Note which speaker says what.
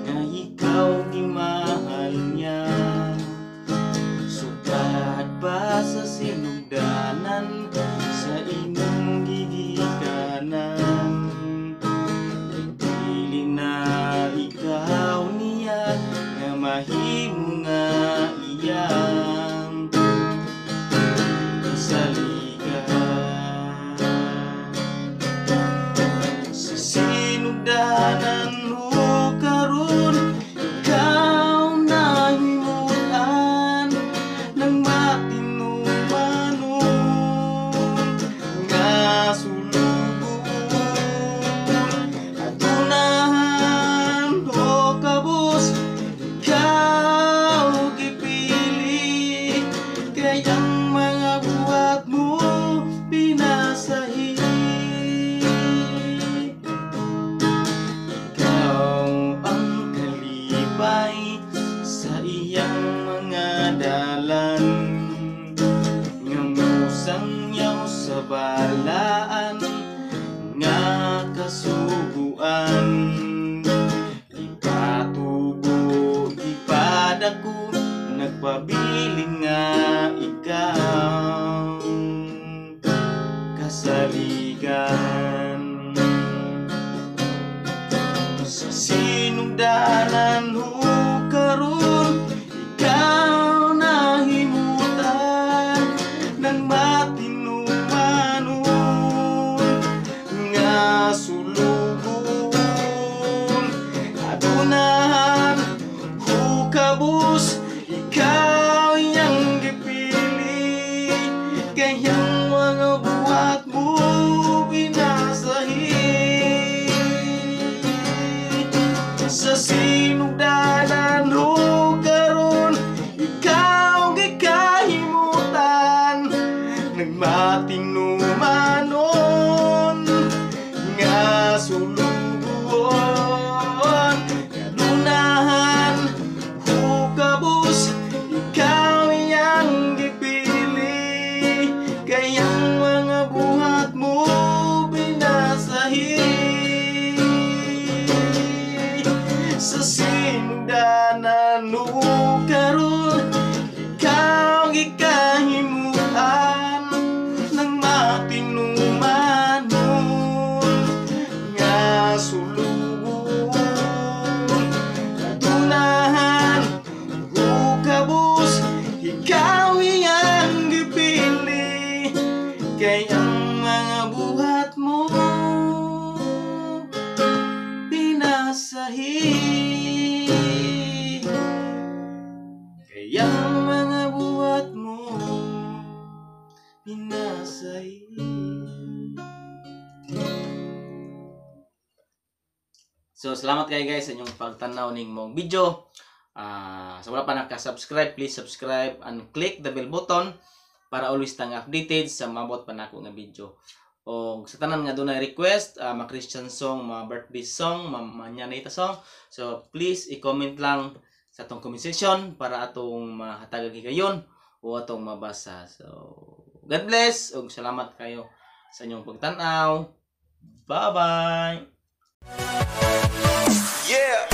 Speaker 1: nga ikaw di mahal niya. Sugad pa sa sinugdanan sa imong gigikanan, pili na ikaw niya nga mahimo nga iyang kasaligan. Sa sinugdanan mo karon, ikaw nahimutan ng matinumanon nga sulugon. Adunahan o kabus, ikaw gipili, kayang mga buhat mo pinasahi. Ikaw ang kalipay sa iyang mga dalan, nga musang yaw sa balaan nga kasuguan. Ipatubo, ipadako, nagpabiling nga ikaw kasaligan. Sa sinugdanan ho karon, ikaw nahimutan ng matinumanon nga sulugon. Adunahan ho kabus, ikaw yang gipili, kayang mga buhat mo pinasahi. Sa sinugdanan ho karon, ikaw gikahimutan ng matinumanon nga sulugon. Adunahan ho kabus, ikaw yang gipili, kayang mga buhat mo pinasahi. Sa sinugdanan ho karon, ikaw gikahimutan ng matinumanon nga sulugon. Adunahan ho kabus, ikaw yang gipili, kayang mga buhat mo pinasahi. Kayang mga buhat mo pinasahi. So, salamat kayo guys sa inyong pagtanaw ning mong video. Sa wala pa naka-subscribe, please subscribe and click the bell button para always tang updated sa mabot pa nako nga video. O sa tanan nga dunay request, mga Christian song, mga birthday song, mga nyanita song, so please i-comment lang sa atong comment section para atong mahatag gayon o atong mabasa. So God bless ug salamat kayo sa inyong pagtan-aw. Bye bye.
Speaker 2: Yeah.